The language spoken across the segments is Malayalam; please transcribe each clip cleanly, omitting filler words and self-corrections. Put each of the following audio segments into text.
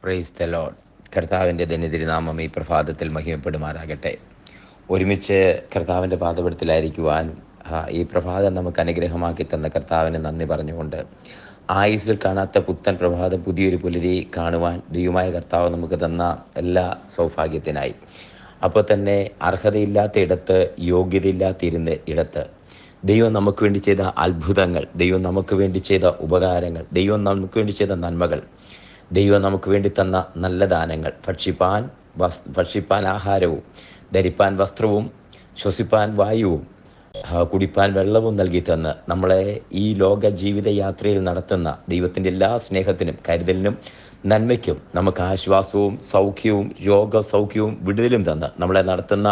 Praise the Lord. കർത്താവിൻ്റെ ധന്യതിരുനാമം ഈ പ്രഭാതത്തിൽ മഹിമപ്പെടുമാറാകട്ടെ. ഒരുമിച്ച് കർത്താവിൻ്റെ പാദപീഠത്തിലായിരിക്കുവാൻ ഈ പ്രഭാതം നമുക്ക് അനുഗ്രഹമാക്കി തന്ന കർത്താവിന് നന്ദി പറഞ്ഞുകൊണ്ട്, ആയുസ്സിൽ കാണാത്ത പുത്തൻ പ്രഭാതം, പുതിയൊരു പുലരി കാണുവാൻ ദൈവമായ കർത്താവ് നമുക്ക് തന്ന എല്ലാ സൗഭാഗ്യത്തിനായി, അപ്പോൾ തന്നെ അർഹതയില്ലാത്ത ഇടത്ത്, യോഗ്യതയില്ലാത്തിരുന്ന ഇടത്ത് ദൈവം നമുക്ക് വേണ്ടി ചെയ്ത അത്ഭുതങ്ങൾ, ദൈവം നമുക്ക് വേണ്ടി ചെയ്ത ഉപകാരങ്ങൾ, ദൈവം നമുക്ക് വേണ്ടി ചെയ്ത നന്മകൾ, ദൈവം നമുക്ക് വേണ്ടി തന്ന നല്ല ദാനങ്ങൾ, ഭക്ഷിപ്പാൻ ആഹാരവും, ധരിപ്പാൻ വസ്ത്രവും, ശ്വസിപ്പാൻ വായുവും, കുടിപ്പാൻ വെള്ളവും നൽകി തന്ന് നമ്മളെ ഈ ലോക ജീവിത യാത്രയിൽ നടത്തുന്ന ദൈവത്തിൻ്റെ എല്ലാ സ്നേഹത്തിനും കരുതലിനും നന്മയ്ക്കും നമുക്ക് ആശ്വാസവും സൗഖ്യവും രോഗസൗഖ്യവും വിടുതലും തന്ന് നമ്മളെ നടത്തുന്ന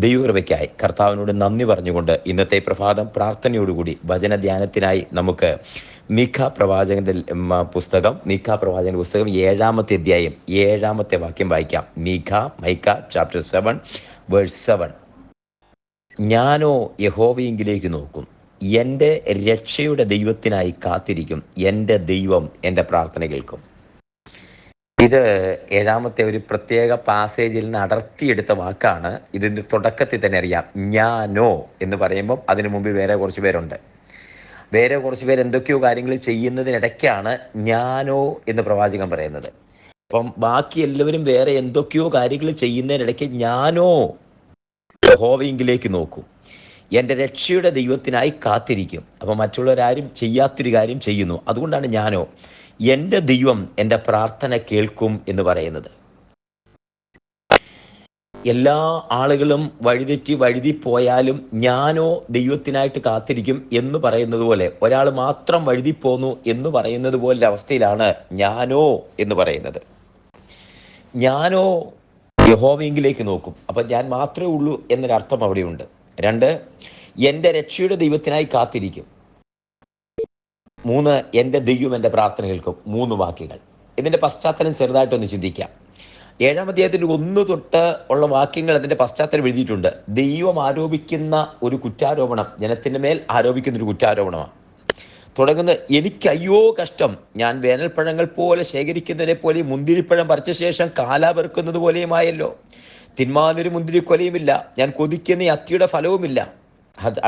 ദൈവകൃപയ്ക്കായി കർത്താവിനോട് നന്ദി പറഞ്ഞുകൊണ്ട് ഇന്നത്തെ പ്രഭാതം പ്രാർത്ഥനയോടുകൂടി വചനധ്യാനത്തിനായി നമുക്ക് മീഖ പ്രവാചകൻ്റെ പുസ്തകം 7-ാമത്തെ അധ്യായം 7-ാമത്തെ വാക്യം വായിക്കാം. Micah chapter 7 verse 7. ഞാനോ യഹോവയെങ്കിലേക്ക് നോക്കും, എൻ്റെ രക്ഷയുടെ ദൈവത്തിനായി കാത്തിരിക്കും, എൻ്റെ ദൈവം എൻ്റെ പ്രാർത്ഥന കേൾക്കും. ഇത് 7-ാമത്തെ ഒരു പ്രത്യേക പാസേജിൽ നിന്ന് അടർത്തിയെടുത്ത വാക്കാണ്. ഇതിൻ്റെ തുടക്കത്തിൽ തന്നെ അറിയാം, ഞാനോ എന്ന് പറയുമ്പം അതിനു മുമ്പ് വേറെ കുറച്ച് പേരുണ്ട്. വേറെ കുറച്ച് പേര് എന്തൊക്കെയോ കാര്യങ്ങൾ ചെയ്യുന്നതിനിടയ്ക്കാണ് ഞാനോ എന്ന് പ്രവാചകൻ പറയുന്നത്. അപ്പം ബാക്കി എല്ലാവരും വേറെ എന്തൊക്കെയോ കാര്യങ്ങൾ ചെയ്യുന്നതിനിടയ്ക്ക് ഞാനോ യഹോവയെങ്കിലേക്ക് നോക്കും, എൻ്റെ രക്ഷയുടെ ദൈവത്തിനായി കാത്തിരിക്കും. അപ്പം മറ്റുള്ളവരാരും ചെയ്യാത്തൊരു കാര്യം ചെയ്യുന്നു, അതുകൊണ്ടാണ് ഞാനോ എൻ്റെ ദൈവം എൻ്റെ പ്രാർത്ഥന കേൾക്കും എന്ന് പറയുന്നത്. എല്ലാ ആളുകളും വഴുതിപ്പോയാലും ഞാനോ ദൈവത്തിനായിട്ട് കാത്തിരിക്കും എന്ന് പറയുന്നത് പോലെ, ഒരാൾ മാത്രം വഴുതിപ്പോന്നു എന്ന് പറയുന്നത് പോലെ അവസ്ഥയിലാണ് ഞാനോ എന്ന് പറയുന്നത്. ഞാനോ യഹോവയെങ്കിലേക്ക് നോക്കും, അപ്പം ഞാൻ മാത്രമേ ഉള്ളൂ എന്നൊരർത്ഥം അവിടെയുണ്ട്. 2, എൻ്റെ രക്ഷയുടെ ദൈവത്തിനായി കാത്തിരിക്കും. 3, എൻ്റെ ദൈവം എൻ്റെ പ്രാർത്ഥന കേൾക്കും. 3 വാക്യങ്ങൾ. ഇതിൻ്റെ പശ്ചാത്തലം ചെറുതായിട്ടൊന്ന് ചിന്തിക്കാം. 7-ാം അധ്യായത്തിൽ 1 തൊട്ട് ഉള്ള വാക്യങ്ങൾ അതിൻ്റെ പശ്ചാത്തലം എഴുതിയിട്ടുണ്ട്. ദൈവം ആരോപിക്കുന്ന ഒരു കുറ്റാരോപണം, ജനത്തിൻ്റെ മേൽ ആരോപിക്കുന്നൊരു കുറ്റാരോപണമാണ്. തുടങ്ങുന്നത്, എനിക്ക് അയ്യോ കഷ്ടം, ഞാൻ വേനൽപ്പഴങ്ങൾ പോലെ ശേഖരിക്കുന്നതിനെ പോലെ മുന്തിരിപ്പഴം പറിച്ച ശേഷം കാലാ പെറുക്കുന്നത് പോലെയുമായല്ലോ. തിന്മാനൊരു മുന്തിരിക്കൊലയുമില്ല, ഞാൻ കൊതിക്കുന്ന അത്തിയുടെ ഫലവുമില്ല.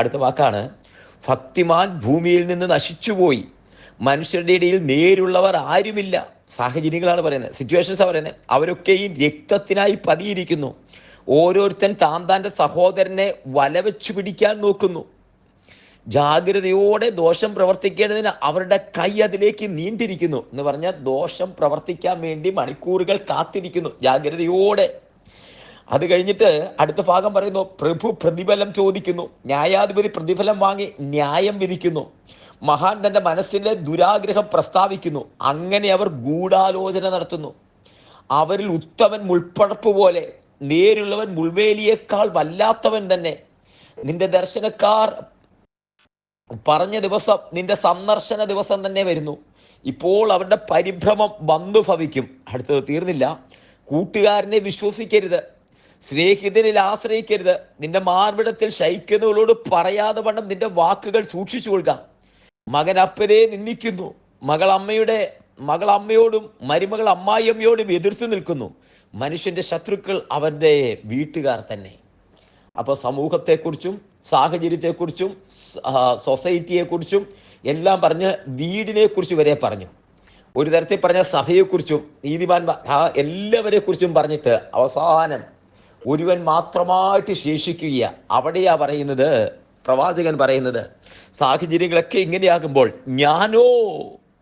അടുത്ത വാക്കാണ്, ഭക്തിമാൻ ഭൂമിയിൽ നിന്ന് നശിച്ചുപോയി, മനുഷ്യരുടെ ഇടയിൽ നേരുള്ളവർ ആരുമില്ല. സാഹചര്യങ്ങളാണ് പറയുന്നത്, സിറ്റുവേഷൻസാണ് പറയുന്നത്. അവരൊക്കെയും രക്തത്തിനായി പതിയിരിക്കുന്നു, ഓരോരുത്തൻ താൻ്റെ സഹോദരനെ വലവെച്ചു പിടിക്കാൻ നോക്കുന്നു. ജാഗ്രതയോടെ ദോഷം പ്രവർത്തിക്കേണ്ടതിന് അവരുടെ കൈ അതിലേക്ക് നീണ്ടിരിക്കുന്നു എന്ന് പറഞ്ഞാൽ ദോഷം പ്രവർത്തിക്കാൻ വേണ്ടി മണിക്കൂറുകൾ കാത്തിരിക്കുന്നു ജാഗ്രതയോടെ. അത് കഴിഞ്ഞിട്ട് അടുത്ത ഭാഗം പറയുന്നു, പ്രഭു പ്രതിഫലം ചോദിക്കുന്നു, ന്യായാധിപതി പ്രതിഫലം വാങ്ങി ന്യായം വിധിക്കുന്നു, മഹാൻ തൻ്റെ മനസ്സിലെ ദുരാഗ്രഹം പ്രസ്താവിക്കുന്നു. അങ്ങനെ അവർ ഗൂഢാലോചന നടത്തുന്നു. അവരിൽ ഉത്തമൻ മുൾപ്പടപ്പ് പോലെ, നേരുള്ളവൻ മുൾവേലിയേക്കാൾ വല്ലാത്തവൻ തന്നെ. നിന്റെ ദർശനക്കാർ പറഞ്ഞ ദിവസം, നിന്റെ സന്ദർശന ദിവസം തന്നെ വരുന്നു. ഇപ്പോൾ അവരുടെ പരിഭ്രമം വന്നു ഭവിക്കും. അടുത്തത് തീർന്നില്ല. കൂട്ടുകാരനെ വിശ്വസിക്കരുത്, സ്നേഹിതനിൽ ആശ്രയിക്കരുത്. നിന്റെ മാർവിടത്തിൽ ശയിക്കുന്നവളോട് പറയാതെ വണ്ണം നിന്റെ വാക്കുകൾ സൂക്ഷിച്ചു കൊള്ളുക. മകൻ അപ്പനെ നിന്ദിക്കുന്നു, മകൾ അമ്മയോടും മരുമകൾ അമ്മായിയമ്മയോടും എതിർത്തു നിൽക്കുന്നു. മനുഷ്യൻ്റെ ശത്രുക്കൾ അവൻ്റെ വീട്ടുകാർ തന്നെ. അപ്പോൾ സമൂഹത്തെക്കുറിച്ചും സാഹചര്യത്തെക്കുറിച്ചും സൊസൈറ്റിയെക്കുറിച്ചും എല്ലാം പറഞ്ഞ്, വീടിനെക്കുറിച്ച് വരെ പറഞ്ഞു. ഒരു തരത്തിൽ പറഞ്ഞ സഭയെക്കുറിച്ചും നീതിമാന്മാർ എല്ലാവരെ കുറിച്ചും പറഞ്ഞിട്ട് അവസാനം ഒരുവൻ മാത്രമായിട്ട് ശേഷിക്കുക. അവിടെയാ പറയുന്നത്, പ്രവാചകൻ പറയുന്നത്, സാഹചര്യങ്ങളൊക്കെ ഇങ്ങനെയാകുമ്പോൾ ഞാനോ,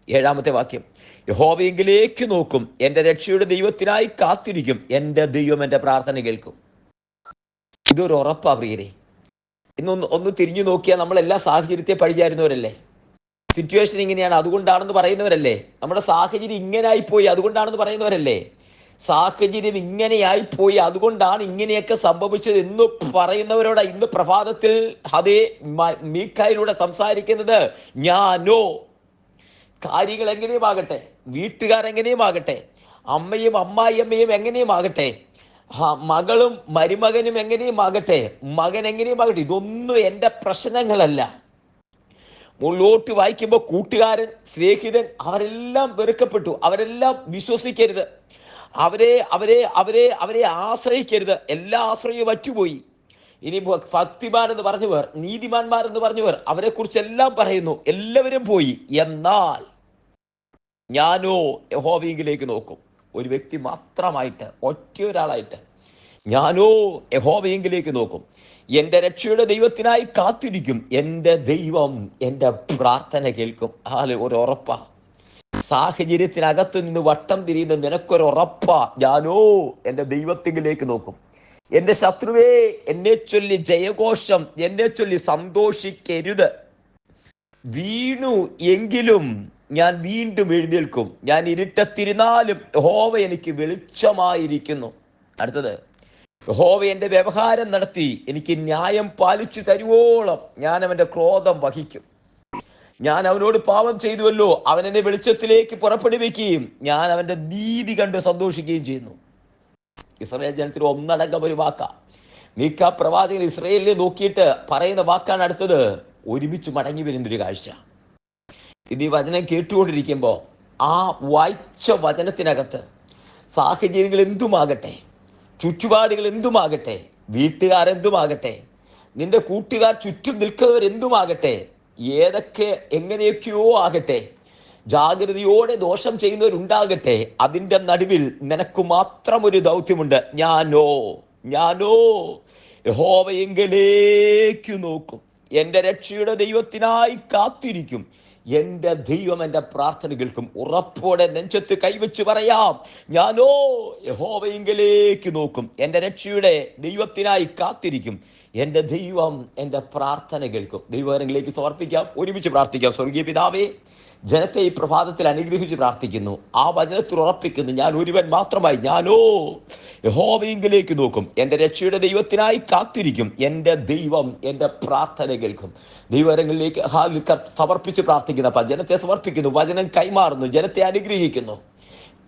7-ാമത്തെ വാക്യം, യഹോവയെങ്കിലേക്ക് നോക്കും, എൻ്റെ രക്ഷയുടെ ദൈവത്തിനായി കാത്തിരിക്കും, എൻ്റെ ദൈവം എൻ്റെ പ്രാർത്ഥന കേൾക്കും. ഇതൊരു ഉറപ്പാ പ്രിയരെ. ഒന്ന് തിരിഞ്ഞു നോക്കിയാൽ നമ്മൾ എല്ലാ സാഹചര്യത്തെ പഴിചാരുന്നവരല്ലേ. സിറ്റുവേഷൻ ഇങ്ങനെയാണ് അതുകൊണ്ടാണെന്ന് പറയുന്നവരല്ലേ. നമ്മുടെ സാഹചര്യം ഇങ്ങനെയായിപ്പോയി അതുകൊണ്ടാണെന്ന് പറയുന്നവരല്ലേ. സാഹചര്യം ഇങ്ങനെയായിപ്പോയി അതുകൊണ്ടാണ് ഇങ്ങനെയൊക്കെ സംഭവിച്ചത് എന്ന് പറയുന്നവരോട് ഇന്ന് പ്രഭാതത്തിൽ അതേ മീഖയിലൂടെ സംസാരിക്കുന്നത്, ഞാനോ. കാര്യങ്ങൾ എങ്ങനെയുമാകട്ടെ, വീട്ടുകാരെങ്ങനെയുമാകട്ടെ, അമ്മയും അമ്മായിയമ്മയും എങ്ങനെയുമാകട്ടെ, മകളും മരുമകനും എങ്ങനെയുമാകട്ടെ, മകൻ എങ്ങനെയുമാകട്ടെ, ഇതൊന്നും എൻ്റെ പ്രശ്നങ്ങളല്ല. മുള്ളോട്ട് വായിക്കുമ്പോൾ കൂട്ടുകാരൻ, സ്നേഹിതൻ അവരെല്ലാം വെറുക്കപ്പെട്ടു, അവരെല്ലാം വിശ്വസിക്കരുത്, അവരെ ആശ്രയിക്കരുത്. എല്ലാ ആശ്രയവും വറ്റുപോയി. ഇനി ഭക്തിമാരെന്ന് പറഞ്ഞവർ, നീതിമാന്മാരെന്ന് പറഞ്ഞവർ, അവരെക്കുറിച്ചെല്ലാം പറയുന്നു. എല്ലാവരും പോയി. എന്നാൽ ഞാനോ യഹോവയിലേക്ക് നോക്കും. ഒരു വ്യക്തി മാത്രമായിട്ട്, ഒറ്റ ഒരാളായിട്ട് ഞാനോ യഹോവയിലേക്ക് നോക്കും. എൻ്റെ രക്ഷയുടെ ദൈവത്തിനായി കാത്തിരിക്കും. എൻ്റെ ദൈവം എൻ്റെ പ്രാർത്ഥന കേൾക്കും. ഒരു ഉറപ്പാ. സാഹചര്യത്തിനകത്ത് നിന്ന് വട്ടം തിരിയുന്ന നിനക്കൊരു ഉറപ്പാ. ഞാനോ എൻ്റെ ദൈവത്തിലേക്ക് നോക്കും. എൻ്റെ ശത്രുവേ, എന്നെ ചൊല്ലി ജയഘോഷം, എന്നെ ചൊല്ലി സന്തോഷിക്കരുത്. വീണു എങ്കിലും ഞാൻ വീണ്ടും എഴുന്നേൽക്കും. ഞാൻ ഇരുട്ടത്തിരുന്നാലും യഹോവ എനിക്ക് വെളിച്ചമായിരിക്കുന്നു. അടുത്തത്, യഹോവ എൻ്റെ വ്യവഹാരം നടത്തി എനിക്ക് ന്യായം പാലിച്ചു തരുവോളം ഞാൻ അവൻ്റെ ക്രോധം വഹിക്കും. ഞാൻ അവനോട് പാപം ചെയ്തുവല്ലോ, അവൻ എന്നെ വെളിച്ചത്തിലേക്ക് പുറപ്പെടുവിക്കുകയും ഞാൻ അവൻ്റെ നീതി കണ്ട് സന്തോഷിക്കുകയും ചെയ്യുന്നു. ഇസ്രായേൽ ജനത്തിന് ഒന്നടങ്കം ഒരു വാക്കാ. മീഖാ പ്രവാചകൻ ഇസ്രായേലിനെ നോക്കിയിട്ട് പറയുന്ന വാക്കാണ് അടുത്തത്. ഒരുമിച്ച് മടങ്ങി വരുന്നൊരു കാഴ്ച. ഇത് ഈ വചനം കേട്ടുകൊണ്ടിരിക്കുമ്പോൾ ആ വായിച്ച വചനത്തിനകത്ത് സാഹചര്യങ്ങൾ എന്തുമാകട്ടെ, ചുറ്റുപാടുകൾ എന്തുമാകട്ടെ, വീട്ടുകാരെന്തുമാകട്ടെ, നിന്റെ കൂട്ടുകാർ ചുറ്റും നിൽക്കുന്നവരെന്തുമാകട്ടെ, ഏതൊക്കെ എങ്ങനെയൊക്കെയോ ആകട്ടെ, ജാഗ്രതയോടെ ദോഷം ചെയ്യുന്നവരുണ്ടാകട്ടെ, അതിൻ്റെ നടുവിൽ നിനക്ക് മാത്രം ഒരു ദൗത്യമുണ്ട്. ഞാനോ യഹോവയെങ്കിലേക്ക് നോക്കും. എൻ്റെ രക്ഷയുടെ ദൈവത്തിനായി കാത്തിരിക്കും. എൻ്റെ ദൈവം എൻ്റെ പ്രാർത്ഥന കേൾക്കും. ഉറപ്പോടെ നെഞ്ചത്ത് കൈവച്ച് പറയാം, ഞാനോ യഹോവയെങ്കിലേക്ക് നോക്കും. എൻ്റെ രക്ഷയുടെ ദൈവത്തിനായി കാത്തിരിക്കും. എൻ്റെ ദൈവം എൻ്റെ പ്രാർത്ഥന കേൾക്കും. ദൈവകരങ്ങളിലേക്ക് സമർപ്പിക്കാം, ഒരുമിച്ച് പ്രാർത്ഥിക്കാം. സ്വർഗീയ പിതാവേ, ജനത്തെ ഈ പ്രഭാതത്തിൽ അനുഗ്രഹിച്ച് പ്രാർത്ഥിക്കുന്നു. ആ വചനത്തിൽ ഉറപ്പിക്കുന്നു, ഞാൻ ഒരുവൻ മാത്രമായി, ഞാനോ യഹോവയെങ്കിലേക്ക് നോക്കും. എൻ്റെ രക്ഷയുടെ ദൈവത്തിനായി കാത്തിരിക്കും. എൻ്റെ ദൈവം എൻ്റെ പ്രാർത്ഥന കേൾക്കും. ദൈവകരങ്ങളിലേക്ക് സമർപ്പിച്ച് പ്രാർത്ഥിക്കുന്ന ജനത്തെ സമർപ്പിക്കുന്നു. വചനം കൈമാറുന്നു, ജനത്തെ അനുഗ്രഹിക്കുന്നു.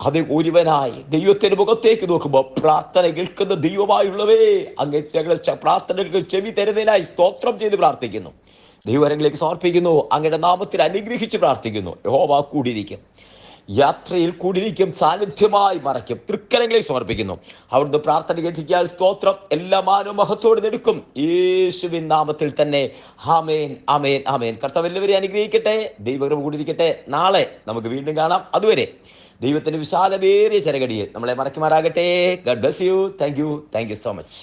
അത് ഒരുവനായി ദൈവത്തിന്റെ മുഖത്തേക്ക് നോക്കുമ്പോൾ പ്രാർത്ഥന കേൾക്കുന്ന ദൈവമായുള്ളവേ, അങ്ങേ ഞങ്ങളുടെ പ്രാർത്ഥനകൾക്ക് ചെവി തരുന്നതിനായി സ്തോത്രം ചെയ്ത് പ്രാർത്ഥിക്കുന്നു. ദൈവകരങ്ങളിലേക്ക് സമർപ്പിക്കുന്നു. അങ്ങയുടെ നാമത്തിൽ അനുഗ്രഹിച്ച് പ്രാർത്ഥിക്കുന്നു. യഹോവ കൂടിയിരിക്കും, യാത്രയിൽ കൂടിയിരിക്കും, സാന്നിധ്യമായി മറയ്ക്കും. തൃക്കരങ്ങളിലേക്ക് സമർപ്പിക്കുന്നു. അവിടുന്ന് പ്രാർത്ഥന കേട്ടിരിക്കാൻ സ്തോത്രം. എല്ലാ മാനവും മഹത്വത്തോടെ എടുക്കും യേശുവിൻ നാമത്തിൽ തന്നെ. ആമേൻ, ആമേൻ, ആമേൻ. കർത്താവ് എല്ലാവരെയും അനുഗ്രഹിക്കട്ടെ. ദൈവകൃപ കൂടിയിരിക്കട്ടെ. നാളെ നമുക്ക് വീണ്ടും കാണാം. അതുവരെ ദൈവത്തിന്റെ വിശാലമേറിയ ചരകടിയിൽ നമ്മളെ മറക്കുമാറാകട്ടെ. God bless you. Thank you so much.